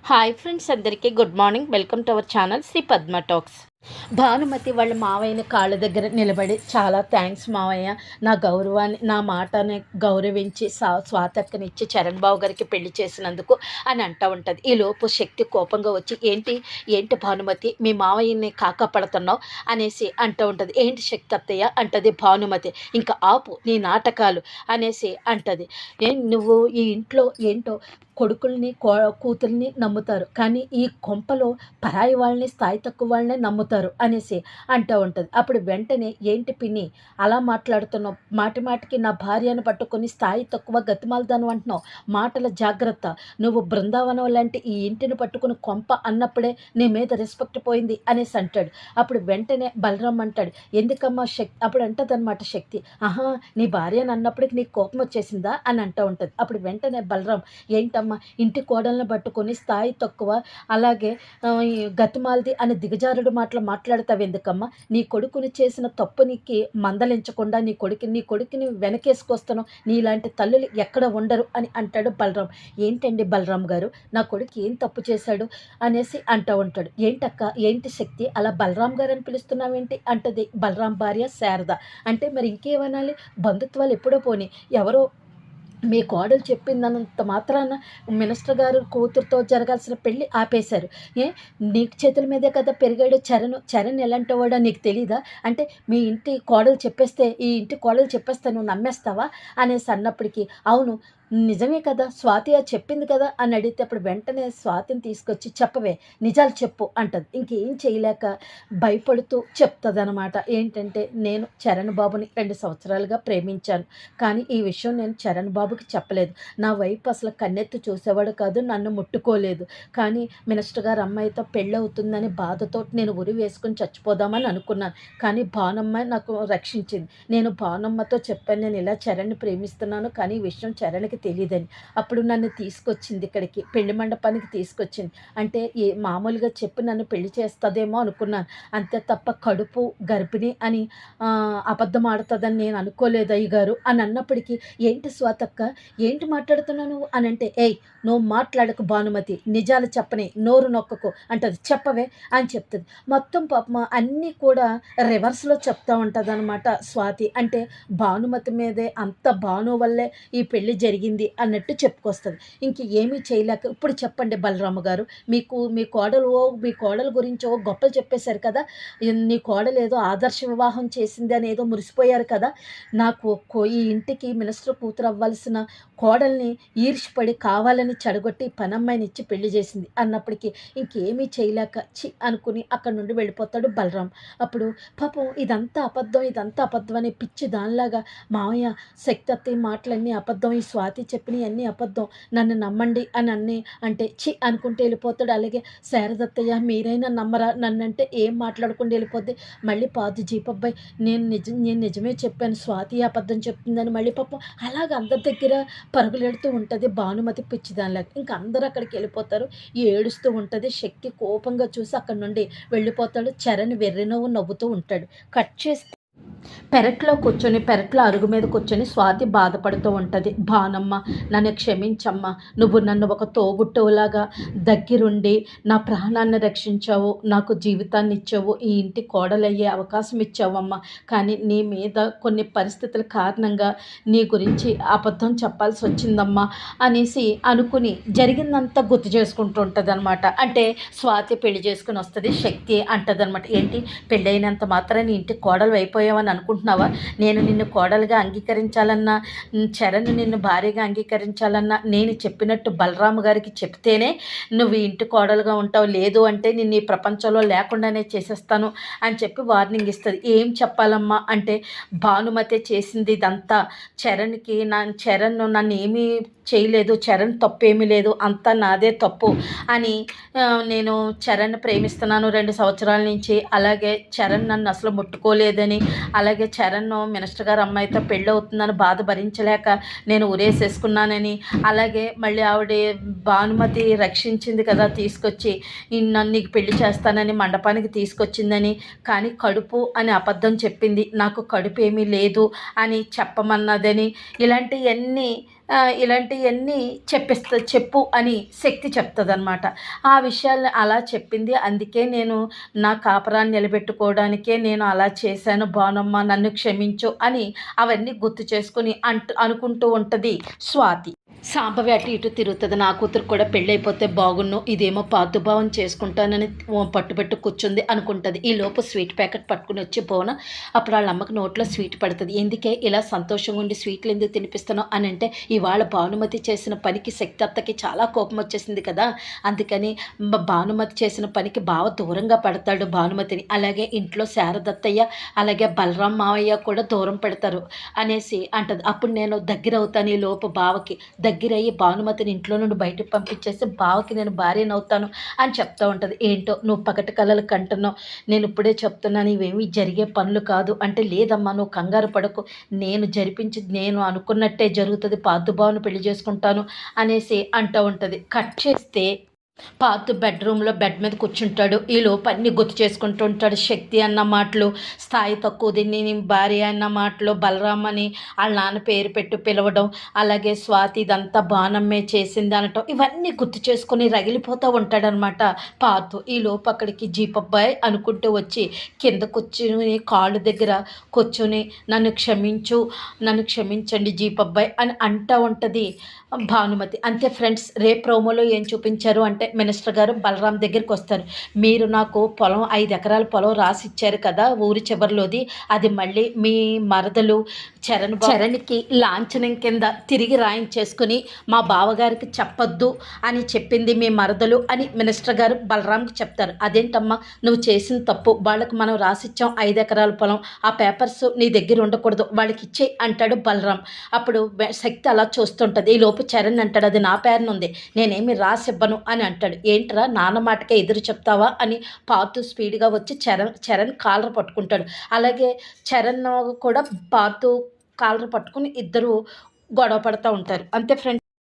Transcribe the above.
Hi friends, అందరికీ good morning. Welcome to our channel Shri Padma talks. Bhanumathi వాళ్ళ మావయ్యని కాళ్ళ దగ్గర నిలబడి, చాలా థ్యాంక్స్ మావయ్య, నా గౌరవాన్ని, నా మాటని గౌరవించి స్వాతక్కనిచ్చి చరణ్ బాబు గారికి పెళ్లి చేసినందుకు అని అంటూ ఉంటుంది. ఈలోపు శక్తి కోపంగా వచ్చి, ఏంటి ఏంటి భానుమతి, మీ మావయ్యని కాకపడుతున్నావు అనేసి అంటూ ఉంటుంది. ఏంటి శక్తి అత్తయ్య అంటది భానుమతి. ఇంకా ఆపు నీ నాటకాలు అనేసి అంటది. నువ్వు ఈ ఇంట్లో ఏంటో కొడుకుల్ని కూతుల్ని నమ్ముతారు, కానీ ఈ కొంపలో పరాయి వాళ్ళని, స్థాయి తక్కువ వాళ్ళని నమ్ముతారు అనేసి అంటూ ఉంటుంది. అప్పుడు వెంటనే, ఏంటి పిన్ని అలా మాట్లాడుతున్నావు, మాటి మాటికి నా భార్యను పట్టుకొని స్థాయి తక్కువ గతిమాలదాను అంటున్నావు, మాటల జాగ్రత్త, నువ్వు బృందావనం లాంటి ఈ ఇంటిని పట్టుకుని కొంప అన్నప్పుడే నీ మీద రెస్పెక్ట్ పోయింది అనేసి అంటాడు. అప్పుడు వెంటనే బలరాం అంటాడు, ఎందుకమ్మా శక్తి, అప్పుడు అంటదనమాట శక్తి, ఆహా నీ భార్యను అన్నప్పటికి నీకు కోపం వచ్చేసిందా అని అంటూ ఉంటుంది. అప్పుడు వెంటనే బలరాం, ఏంటమ్మా ఇంటి కోడలను పట్టుకొని స్థాయి తక్కువ, అలాగే గతిమాలది అని దిగజారుడు మాటలు మాట్లాడతావు ఎందుకమ్మా, నీ కొడుకుని చేసిన తప్పునికి మందలించకుండా నీ కొడుకుని వెనకేసుకొస్తాను, నీలాంటి తల్లులు ఎక్కడ ఉండరు అని అంటాడు బలరాం. ఏంటండి బలరాం గారు, నా కొడుకు ఏం తప్పు చేశాడు అనేసి అంటూ ఉంటాడు. ఏంటక్క, ఏంటి శక్తి అలా బలరాం గారు అని పిలుస్తున్నావేంటి అంటది బలరాం భార్య శారద. అంటే మరి ఇంకేమనాలి, బంధుత్వాలు ఎప్పుడో పోని, ఎవరో మీ కోడలు చెప్పిందన్నంత మాత్రాన మినిస్టర్ గారు కూతురుతో జరగాల్సిన పెళ్ళి ఆపేశారు. నీకు చేతుల మీదే కదా పెరిగాడు చరణ్ ఎలాంటి వాడో నీకు తెలీదా, అంటే మీ ఇంటి కోడలు చెప్పేస్తే, ఈ ఇంటి కోడలు చెప్పేస్తే నువ్వు నమ్మేస్తావా అనేసి అన్నప్పటికీ, అవును నిజమే కదా స్వాతి చెప్పింది కదా అని అడిగితే, అప్పుడు వెంటనే స్వాతిని తీసుకొచ్చి, చెప్పవే నిజాలు చెప్పు అంటది. ఇంకేం చేయలేక భయపడుతూ చెప్తుంది అనమాట. ఏంటంటే, నేను చరణ్ బాబుని 2 సంవత్సరాలుగా ప్రేమించాను, కానీ ఈ విషయం నేను చరణ్ బాబుకి చెప్పలేదు. నా వైపు అసలు కన్నెత్తి చూసేవాడు కాదు, నన్ను ముట్టుకోలేదు. కానీ మినిస్టర్ గారు అమ్మాయితో పెళ్ళవుతుందని బాధతో నేను ఉరి వేసుకుని చచ్చిపోదామని అనుకున్నాను, కానీ భానమ్మ నాకు రక్షించింది. నేను భానమ్మతో చెప్పాను, నేను ఇలా చరణ్ని ప్రేమిస్తున్నాను, కానీ ఈ విషయం చరణ్కి తెలియదని. అప్పుడు నన్ను తీసుకొచ్చింది, ఇక్కడికి పెళ్లి మండపానికి తీసుకొచ్చింది. అంటే మామూలుగా చెప్పి నన్ను పెళ్లి చేస్తుందేమో అనుకున్నాను, అంతే తప్ప కడుపు గర్భిణి అని అబద్ధం ఆడుతుందని నేను అనుకోలేదు అయ్యగారు అని అన్నప్పటికీ, ఏంటి స్వాతక్క ఏంటి మాట్లాడుతున్నావు నువ్వు అని అంటే, నువ్వు మాట్లాడకు భానుమతి, నిజాలు చెప్పని, నోరు నొక్కకు అంటది. చెప్పవే అని చెప్తుంది. మొత్తం పాపం అన్నీ కూడా రివర్స్లో చెప్తా ఉంటుంది అనమాట స్వాతి. అంటే భానుమతి మీదే, అంత భాను వల్లే ఈ పెళ్లి జరిగింది అన్నట్టు చెప్పుకొస్తుంది. ఇంక ఏమీ చేయలేక, ఇప్పుడు చెప్పండి బలరామ గారు, మీ కోడలు గురించో గొప్పలు చెప్పేశారు కదా, నీ కోడలు ఏదో ఆదర్శ వివాహం చేసింది అని ఏదో మురిసిపోయారు కదా, నాకు ఈ ఇంటికి మినిస్టర్ కూతురు అవ్వాల్సిన కోడల్ని ఈర్ష్యపడి కావాలని చెడగొట్టి పనమ్మాయిని ఇచ్చి పెళ్లి చేసింది అన్నప్పటికీ ఇంకేమీ చేయలేక అనుకుని అక్కడి నుండి వెళ్ళిపోతాడు బలరాం. అప్పుడు పాపం ఇదంతా అబద్ధం అనే పిచ్చి దానిలాగా, మావయ్య శక్తి అత్తయ్య మాటలన్నీ అబద్ధం, ఈ స్వాతి చెప్పినవి అన్నీ అబద్ధం, నన్ను నమ్మండి అని అంటే అనుకుంటే వెళ్ళిపోతాడు. అలాగే శారదత్తయ్య మీరైనా నమ్మరా నన్నంటే, ఏం మాట్లాడకుండా వెళ్ళిపోద్ది. మళ్ళీ పాదు జీపబ్బాయి, నేను నిజమే చెప్పాను, స్వాతి అబద్ధం చెప్తుందని మళ్ళీ పాపం అలాగ అందరి దగ్గర పరుగులెడుతూ ఉంటుంది భానుమతి పిచ్చిదానిలాగా. ఇంక అందరూ అక్కడికి వెళ్ళిపోతారు, ఏడుస్తూ ఉంటుంది. శక్తి కోపంగా చూసి అక్కడి నుండి వెళ్ళిపోతాడు. చరణ్ వెర్రినవ్వు నవ్వుతూ ఉంటాడు. కట్ చేసి పెరట్లో అరుగు మీద కూర్చొని స్వాతి బాధపడుతూ ఉంటుంది. భానమ్మ నన్ను క్షమించమ్మా, నువ్వు నన్ను ఒక తోబుట్టువులాగా దగ్గరుండి నా ప్రాణాన్ని రక్షించావు, నాకు జీవితాన్ని ఇచ్చావు, ఈ ఇంటి కోడలయ్యే అవకాశం ఇచ్చావమ్మా, కానీ నీ మీద కొన్ని పరిస్థితుల కారణంగా నీ గురించి అబద్ధం చెప్పాల్సి వచ్చిందమ్మా అనేసి అనుకుని జరిగిందంతా గుర్తు చేసుకుంటూ ఉంటుంది అనమాట. అంటే స్వాతి పెళ్లి చేసుకుని వస్తుంది. శక్తి అంటది అనమాట, ఏంటి పెళ్ళైనంత మాత్రాన్ని ఇంటి కోడలు అయిపోయావని అనుకుంటున్నావా, నేను నిన్ను కోడలుగా అంగీకరించాలన్నా, చరణ్ నిన్ను భార్యగా అంగీకరించాలన్నా నేను చెప్పినట్టు బలరాము గారికి చెప్తేనే నువ్వు ఇంటి కోడలుగా ఉంటావు, లేదు అంటే నిన్ను ఈ ప్రపంచంలో లేకుండానే చేసేస్తాను అని చెప్పి వార్నింగ్ ఇస్తుంది. ఏం చెప్పాలమ్మా అంటే, భానుమతి చేసింది ఇదంతా చరణ్ నన్ను ఏమీ చేయలేదు, చరణ్ తప్పేమీ లేదు, అంతా నాదే తప్పు అని, నేను చరణ్ ప్రేమిస్తున్నాను 2 సంవత్సరాల నుంచి, అలాగే చరణ్ నన్ను అసలు ముట్టుకోలేదని, అలాగే చరణ్ మినిస్టర్ గారు అమ్మాయితో పెళ్ళి అవుతుందని బాధ భరించలేక నేను ఉరేసేసుకున్నానని, అలాగే మళ్ళీ ఆవిడ భానుమతి రక్షించింది కదా తీసుకొచ్చి, నన్ను నీకు పెళ్లి చేస్తానని మండపానికి తీసుకొచ్చిందని, కానీ కడుపు అని అబద్ధం చెప్పింది, నాకు కడుపు ఏమీ లేదు అని చెప్పమన్నదని, ఇలాంటివన్నీ ఇలాంటివన్నీ చెప్పు అని శక్తి చెప్తుందనమాట. ఆ విషయాల్ని అలా చెప్పింది. అందుకే నేను నా కాపురాన్ని నిలబెట్టుకోవడానికే నేను అలా చేశాను భానుమ్మ, నన్ను క్షమించు అని అవన్నీ గుర్తు చేసుకొని అనుకుంటూ ఉంటుంది స్వాతి. సాంబవి అటు ఇటు తిరుగుతుంది. నా కూతురు కూడా పెళ్ళైపోతే బాగున్ను, ఇదేమో పాతుభావం చేసుకుంటానని పట్టుబెట్టు కూర్చుంది అనుకుంటుంది. ఈలోపు స్వీట్ ప్యాకెట్ పట్టుకుని వచ్చి భువన అప్పుడు వాళ్ళ అమ్మకి నోట్లో స్వీట్ పడుతుంది. ఎందుకే ఇలా సంతోషంగా ఉండి స్వీట్లు ఎందుకు తినిపిస్తున్నావు అని అంటే, ఇవాళ భానుమతి చేసిన పనికి శక్తి అత్తకి చాలా కోపం వచ్చేసింది కదా, అందుకని భానుమతి చేసిన పనికి బావ దూరంగా పెడతాడు భానుమతిని. అలాగే ఇంట్లో శారదత్తయ్య అలాగే బలరాం మావయ్య కూడా దూరం పెడతారు అనేసి అంటది. అప్పుడు నేను దగ్గర అవుతాను ఈ లోపు బావకి, దగ్గరయ్యి భానుమతిని ఇంట్లో నుండి బయటకు పంపించేసి బావకి నేను భార్యనవుతాను అని చెప్తూ ఉంటుంది. ఏంటో నువ్వు పగటి కలలు కంటున్నావు, నేను ఇప్పుడే చెప్తున్నాను ఇవేమీ జరిగే పనులు కాదు అంటే, లేదమ్మా నువ్వు కంగారు పడకు, నేను అనుకున్నట్టే జరుగుతుంది, పార్థుబావును పెళ్లి చేసుకుంటాను అనేసి అంటూ ఉంటుంది. కట్ చేస్తే పార్థు బెడ్రూమ్లో బెడ్ మీద కూర్చుంటాడు. ఈలోపు అన్నీ గుర్తు చేసుకుంటూ ఉంటాడు. శక్తి అన్న మాటలు, స్థాయి తక్కువది, నీ భార్య అన్న మాటలు, బలరాం అని వాళ్ళ నాన్న పేరు పెట్టి పిలవడం, అలాగే స్వాతి ఇదంతా బాణమ్మే చేసింది అనటం, ఇవన్నీ గుర్తు చేసుకొని రగిలిపోతూ ఉంటాడనమాట పార్థు. ఈలోపు అక్కడికి జీపబ్బాయి అనుకుంటూ వచ్చి కింద కూర్చుని కాళ్ళు దగ్గర కూర్చొని నన్ను క్షమించండి జీపబ్బాయి అని అంటూ ఉంటుంది భానుమతి. అంతే ఫ్రెండ్స్, రేపు ప్రోమోలో ఏం చూపించారు అంటే, మినిస్టర్ గారు బలరాం దగ్గరికి వస్తారు. మీరు నాకు 5 ఎకరాల పొలం రాసి ఇచ్చారు కదా ఊరి చివరిలోది, అది మళ్ళీ మీ మరదలు చరణ్కి లాంఛనం కింద తిరిగి రాయించేసుకుని మా బావగారికి చెప్పొద్దు అని చెప్పింది మీ మరదలు అని మినిస్టర్ గారు బలరాంకి చెప్తారు. అదేంటమ్మా నువ్వు చేసిన తప్పు, వాళ్ళకి మనం రాసిచ్చాం 5 ఎకరాల పొలం, ఆ పేపర్స్ నీ దగ్గర ఉండకూడదు, వాళ్ళకి ఇచ్చే అంటాడు బలరాం. అప్పుడు శక్తి అలా చూస్తుంటుంది. ఈ లోపు చరణ్ అంటాడు, అది నా పేరున ఉంది, నేనేమి రాసివ్వను అని అంటాడు. ఏంట్రా నాన్న మాటకే ఎదురు చెప్తావా అని పార్థు స్పీడ్గా వచ్చి చరణ్ కాలర్ పట్టుకుంటాడు. అలాగే చరణ్ కూడా పార్థు కాలర్ పట్టుకుని ఇద్దరు గొడవ పడుతూ ఉంటారు. అంతే ఫ్రెండ్స్.